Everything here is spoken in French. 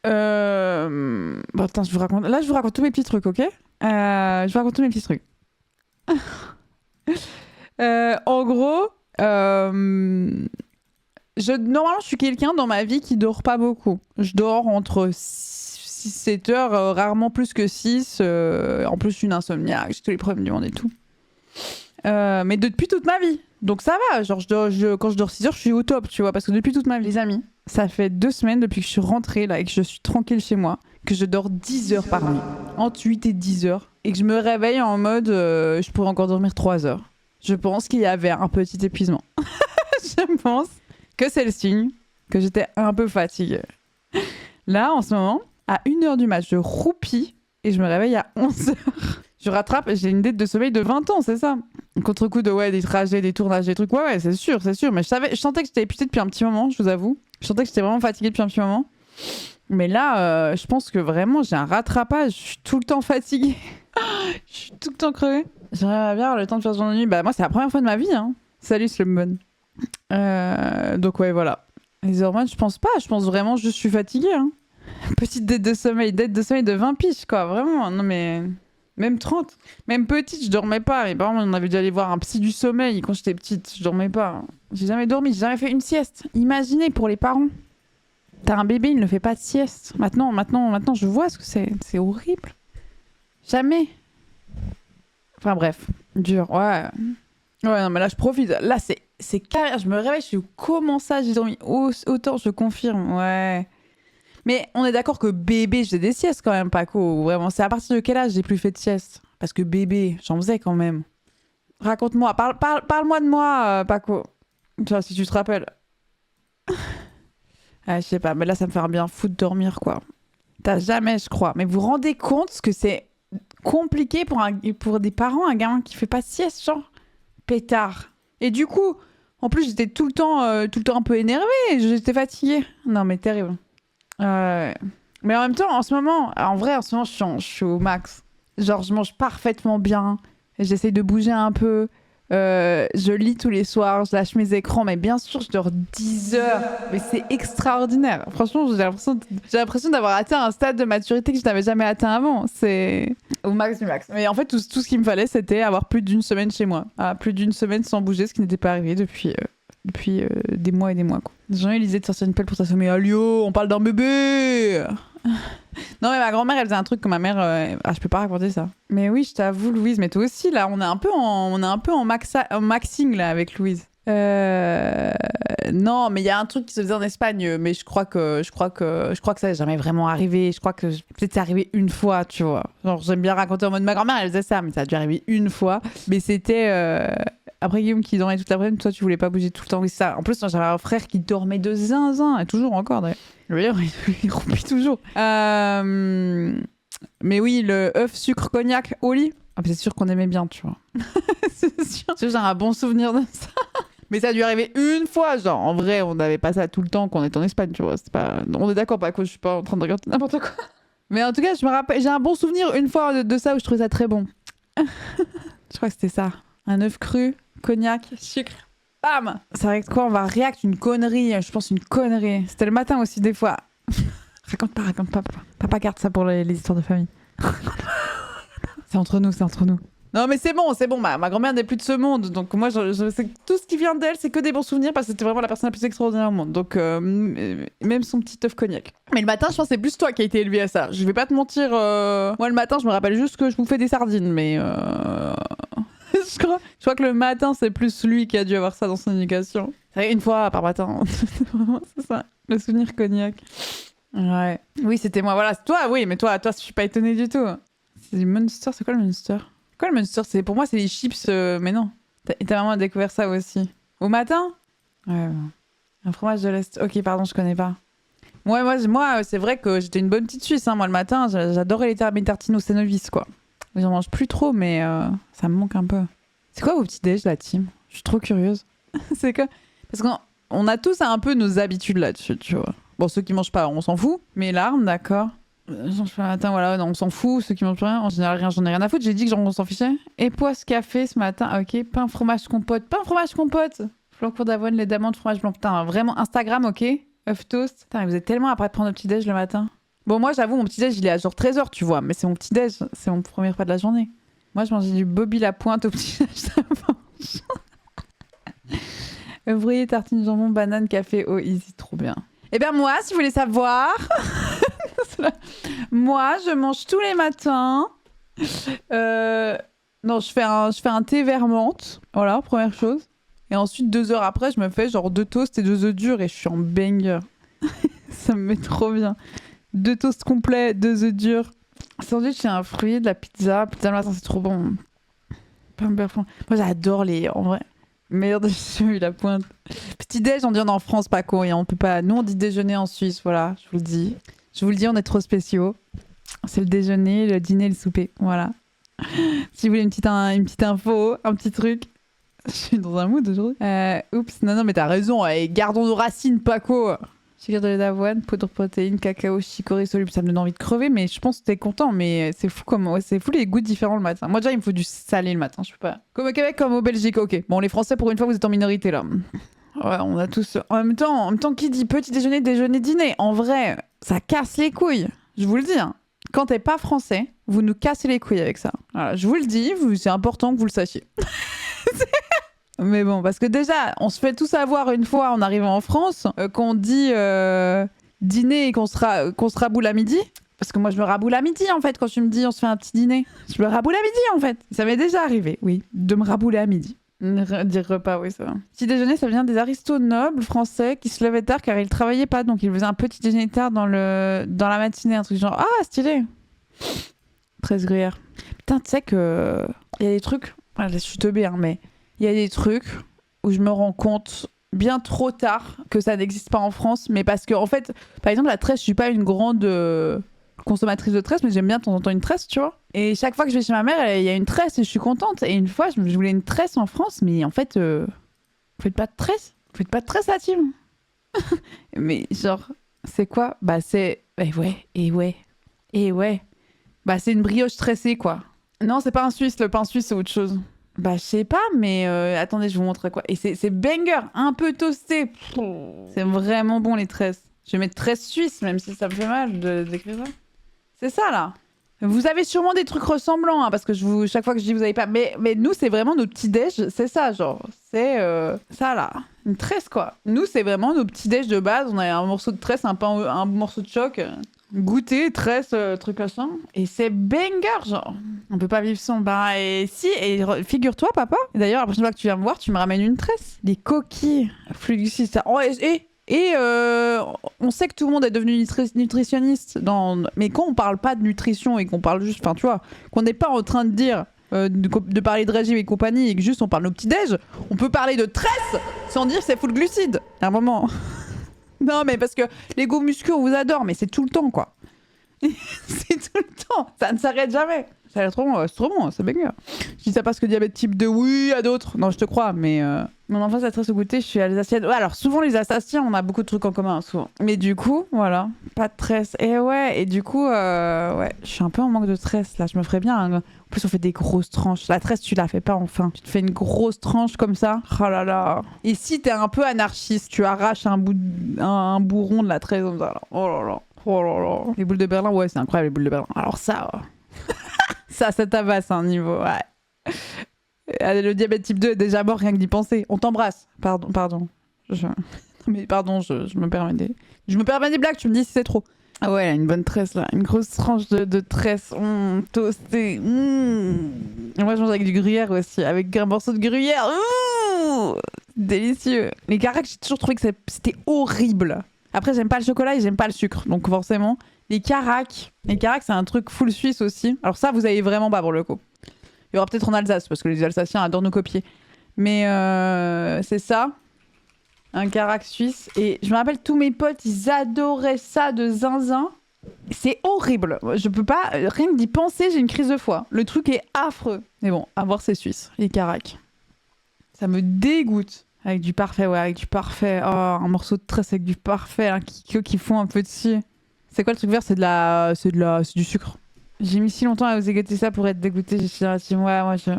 Attends, je vous raconte. Là, je vous raconte tous mes petits trucs, ok? Je vous raconte tous mes petits trucs. En gros, normalement, je suis quelqu'un dans ma vie qui dort pas beaucoup. Je dors entre 6-7 heures, rarement plus que 6. En plus, je suis une insomniaque, j'ai tous les problèmes du monde et tout. Mais depuis toute ma vie. Donc ça va, genre quand je dors 6 heures, je suis au top, tu vois, parce que depuis toute ma vie, les amis, ça fait 2 semaines depuis que je suis rentrée là et que je suis tranquille chez moi, que je dors 10 heures par nuit, entre 8 et 10 heures, et que je me réveille en mode je pourrais encore dormir 3 heures. Je pense qu'il y avait un petit épuisement. Je pense que c'est le signe que j'étais un peu fatiguée. Là, en ce moment, à 1h du match, je roupis et je me réveille à 11h. Je rattrape, j'ai une dette de sommeil de 20 ans, c'est ça. Contre-coup de des trajets, des tournages, des trucs. Ouais, c'est sûr. Mais je sentais que j'étais épuisée depuis un petit moment, je vous avoue. Je sentais que j'étais vraiment fatiguée depuis un petit moment. Mais là, je pense que vraiment, j'ai un rattrapage. Je suis tout le temps fatiguée. Je suis tout le temps crevée. J'aimerais bien avoir le temps de faire ce genre de nuit. Bah, moi, c'est la première fois de ma vie. Hein. Salut, Slumon. Donc, ouais, voilà. Les hormones, je pense pas. Je pense vraiment que je suis fatiguée. Hein. Petite dette de sommeil de 20 piges, quoi. Vraiment. Non, mais. Même 30. Même petite, je dormais pas. Mes parents, on avait dû aller voir un psy du sommeil quand j'étais petite. Je dormais pas. J'ai jamais dormi, j'ai jamais fait une sieste. Imaginez pour les parents. T'as un bébé, il ne fait pas de sieste. Maintenant, je vois ce que c'est. C'est horrible. Jamais. Enfin bref, dur. Ouais. Ouais, non, mais là, je profite. Là, c'est carré. Je me réveille, je suis comment ça, j'ai dormi autant, je confirme. Ouais. Mais on est d'accord que bébé, je faisais des siestes quand même, Paco. Vraiment, c'est à partir de quel âge j'ai plus fait de sieste? Parce que bébé, j'en faisais quand même. Raconte-moi, parle-moi de moi, Paco. Tu vois, si tu te rappelles. Ah, je sais pas, mais là, ça me fait bien fou de dormir, quoi. T'as jamais, je crois. Mais vous vous rendez compte ce que c'est compliqué pour des parents, un gamin qui fait pas de sieste, genre pétard. Et du coup, en plus, j'étais tout le temps un peu énervée. J'étais fatiguée. Non, mais terrible. Mais en même temps, en ce moment, je suis au max. Genre, je mange parfaitement bien. J'essaye de bouger un peu. Je lis tous les soirs. Je lâche mes écrans. Mais bien sûr, je dors 10 heures. Mais c'est extraordinaire. Franchement, j'ai l'impression d'avoir atteint un stade de maturité que je n'avais jamais atteint avant. C'est au max du max. Mais en fait, tout ce qu'il me fallait, c'était avoir plus d'une semaine chez moi. Plus d'une semaine sans bouger, ce qui n'était pas arrivé depuis des mois et des mois, quoi. J'ai eu l'idée de sortir une pelle pour s'assommer. Allô, on parle d'un bébé. Non, mais ma grand-mère, elle faisait un truc que ma mère... je peux pas raconter ça. Mais oui, je t'avoue, Louise, mais toi aussi, là, on est un peu en maxing, là, avec Louise. Non, mais il y a un truc qui se faisait en Espagne, mais je crois que ça n'est jamais vraiment arrivé. Je crois que peut-être c'est arrivé une fois, tu vois. Genre, j'aime bien raconter en mode ma grand-mère, elle faisait ça, mais ça a dû arriver une fois. Mais c'était... Après Guillaume qui dormait toute l'après-midi, toi tu voulais pas bouger tout le temps. Oui, ça. En plus, j'avais un frère qui dormait de zinzin, et toujours encore d'ailleurs. D'ailleurs, il rompit toujours. Mais oui, le œuf, sucre, cognac au lit. C'est sûr qu'on aimait bien, tu vois. C'est sûr. J'ai un bon souvenir de ça. Mais ça a dû arriver une fois, genre. En vrai, on n'avait pas ça tout le temps quand on était en Espagne, tu vois. On est d'accord, pas que je suis pas en train de regarder n'importe quoi. Mais en tout cas, je me rappelle, j'ai un bon souvenir une fois de ça où je trouvais ça très bon. Je crois que c'était ça. Un œuf cru, cognac, sucre. Bam! C'est vrai que quoi, on va react une connerie. Je pense une connerie. C'était le matin aussi, des fois. Raconte pas. Papa garde ça pour les histoires de famille. C'est entre nous. Non, mais c'est bon. Ma grand-mère n'est plus de ce monde. Donc, moi, je sais que tout ce qui vient d'elle, c'est que des bons souvenirs parce que c'était vraiment la personne la plus extraordinaire au monde. Donc, même son petit œuf cognac. Mais le matin, je pense que c'est plus toi qui as été élevé à ça. Je vais pas te mentir. Moi, le matin, je me rappelle juste que je bouffais des sardines. Mais. Je crois que le matin, c'est plus lui qui a dû avoir ça dans son éducation. C'est vrai, une fois par matin. C'est ça. Le souvenir cognac. Ouais. Oui, c'était moi. Voilà, c'est toi, oui, mais toi, je suis pas étonnée du tout. C'est du Monster, c'est quoi le Monster? Quoi le Monster? Pour moi, c'est les chips, mais non. T'as vraiment découvert ça aussi. Au matin? Ouais, bon. Un fromage de l'Est. Ok, pardon, je connais pas. Ouais, moi c'est vrai que j'étais une bonne petite Suisse. Hein. Moi, le matin, j'adorais mes tartines au Cénovis, quoi. J'en mange plus trop, mais ça me manque un peu. C'est quoi vos petits déj, la team? Je suis trop curieuse. C'est quoi? Parce qu'on a tous un peu nos habitudes là-dessus, tu vois. Bon, ceux qui mangent pas, on s'en fout. Mais là, d'accord. J'en fais un matin, voilà, non, on s'en fout. Ceux qui mangent rien, en général, j'en ai rien à foutre. J'ai dit que on s'en fichait. Et poisse café ce matin, ok. Pain, fromage, compote. Pain, fromage, compote. Flancourt d'avoine, lait d'amande, fromage blanc. Putain, vraiment, Instagram, ok. œuf toast. Putain, vous êtes tellement après de prendre le petit déj le matin. Bon, moi, j'avoue, mon petit-déj, il est à genre 13h, tu vois. Mais c'est mon petit-déj. C'est mon premier repas de la journée. Moi, je mangeais du Bobby la pointe au petit-déj d'avance. Ouvrier, tartine, jambon, banane, café, eau, easy, trop bien. Eh bien, moi, si vous voulez savoir, moi, je mange tous les matins. Non, je fais un thé vert menthe. Voilà, première chose. Et ensuite, 2 heures après, je me fais genre 2 toasts et 2 œufs durs et je suis en banger. Ça me met trop bien. 2 toasts complets, 2 œufs durs. Sandwich, c'est un fruit, de la pizza. Pizza le matin, c'est trop bon. Moi, j'adore les... En vrai, merde, j'ai eu la pointe. Petit-déj, on dit en France, pas courrier. On peut pas... Nous, on dit déjeuner en Suisse, voilà, je vous le dis. Je vous le dis, on est trop spéciaux. C'est le déjeuner, le dîner, le souper, voilà. Si vous voulez une petite info, un petit truc. Je suis dans un mood aujourd'hui. Oups, non, mais t'as raison. Allez, gardons nos racines, Paco. Sucre de lait d'avoine, poudre de protéines, cacao, chicorée soluble. Ça me donne envie de crever, mais je pense que t'es content. Mais c'est fou c'est fou les goûts différents le matin. Moi, déjà, il me faut du salé le matin. Je peux pas. Comme au Québec, comme au Belgique. Ok. Bon, les Français, pour une fois, vous êtes en minorité là. Ouais, on a tous. En même temps, qui dit petit déjeuner, déjeuner, dîner? En vrai, ça casse les couilles. Je vous le dis. Hein. Quand t'es pas français, vous nous cassez les couilles avec ça. Voilà, je vous le dis, c'est important que vous le sachiez. Mais bon, parce que déjà, on se fait tout savoir une fois en arrivant en France, qu'on dit dîner et qu'on se raboule à midi. Parce que moi, je me raboule à midi, en fait, quand tu me dis on se fait un petit dîner. Je me raboule à midi, en fait. Ça m'est déjà arrivé, oui, de me rabouler à midi. Dire repas, oui, ça va. Petit déjeuner, ça vient des aristos nobles français qui se levaient tard car ils travaillaient pas. Donc, ils faisaient un petit déjeuner tard dans la matinée. Un truc genre, ah, stylé. 13 gruyère. Putain, tu sais que... Il y a des trucs... Voilà, je suis teubée, hein, mais... Il y a des trucs où je me rends compte bien trop tard que ça n'existe pas en France. Mais parce que, en fait, par exemple, la tresse, je suis pas une grande consommatrice de tresse, mais j'aime bien de temps en temps une tresse, tu vois. Et chaque fois que je vais chez ma mère, il y a une tresse et je suis contente. Et une fois, je voulais une tresse en France, mais en fait, vous faites pas de tresse. Vous faites pas de tresse, la team. Mais genre, c'est quoi? Bah, c'est... ouais. Bah, c'est une brioche tressée, quoi. Non, c'est pas un Suisse. Le pain suisse, c'est autre chose. Bah, je sais pas, mais attendez, je vous montre quoi. Et c'est banger, un peu toasté. C'est vraiment bon, les tresses. Je vais mettre tresse suisse, même si ça me fait mal d'écrire ça. C'est ça, là. Vous avez sûrement des trucs ressemblants, hein, parce que chaque fois que je dis vous avez pas... Mais nous, c'est vraiment nos petits déj, c'est ça, genre. C'est ça, là. Une tresse, quoi. Nous, c'est vraiment nos petits déj de base. On a un morceau de tresse, un morceau de choc... Goûter, tresse, truc comme ça. Et c'est banger, genre. On peut pas vivre sans. Bah, et si, et figure-toi, papa. D'ailleurs, la prochaine fois que tu viens me voir, tu me ramènes une tresse. Des coquilles. Fluiducide, ça. Oh, on sait que tout le monde est devenu nutritionniste. Mais quand on parle pas de nutrition et qu'on parle juste. Enfin, tu vois, qu'on n'est pas en train de dire. De parler de régime et compagnie et que juste on parle de nos petits déj, on peut parler de tresse sans dire c'est full glucides. À un moment. Non, mais parce que les go muscu, on vous adore, mais c'est tout le temps, quoi. C'est tout le temps. Ça ne s'arrête jamais. Ça a l'air trop bon, c'est trop bon, c'est banger. Je dis ça parce que diabète type 2, oui, à d'autres. Non, je te crois, mais... Mon enfance a tresse au goûter, je suis alsacienne. Ouais, alors, souvent, les Alsaciens, on a beaucoup de trucs en commun, souvent. Mais du coup, voilà, pas de tresse. Et ouais, et du coup, ouais, je suis un peu en manque de tresse, là. Je me ferais bien... En plus, on fait des grosses tranches. La tresse, tu la fais pas, enfin. Tu te fais une grosse tranche comme ça. Oh là là. Et si t'es un peu anarchiste, tu arraches un bourron de la tresse comme ça. Là. Oh là là. Oh là là. Les boules de Berlin, ouais, c'est incroyable, les boules de Berlin. Alors ça... ça tabasse un niveau, ouais. Le diabète type 2 est déjà mort, rien que d'y penser. On t'embrasse. Pardon. Mais pardon, je me permets des blagues, tu me dis si c'est trop. Ah ouais, une bonne tresse là. Une grosse tranche de tresse. Toastée. Moi, je mange avec du gruyère aussi. Avec un morceau de gruyère. Délicieux. Les caracs, j'ai toujours trouvé que c'était horrible. Après, j'aime pas le chocolat et j'aime pas le sucre. Donc forcément, les caracs, c'est un truc full suisse aussi. Alors ça, vous avez vraiment pas pour le coup. Il y aura peut-être en Alsace, parce que les Alsaciens adorent nous copier. Mais c'est ça, un carac suisse. Et je me rappelle, tous mes potes, ils adoraient ça de zinzin. C'est horrible. Je peux pas, rien que d'y penser, j'ai une crise de foie. Le truc est affreux. Mais bon, à voir, c'est suisse, les caracs. Ça me dégoûte. Avec du parfait, ouais, avec du parfait. Oh, un morceau de tresse avec du parfait, hein, qui fond un peu dessus. C'est quoi le truc vert? C'est du sucre. J'ai mis si longtemps à oser goûter ça pour être dégoûtée. J'ai dit, ouais, moi je...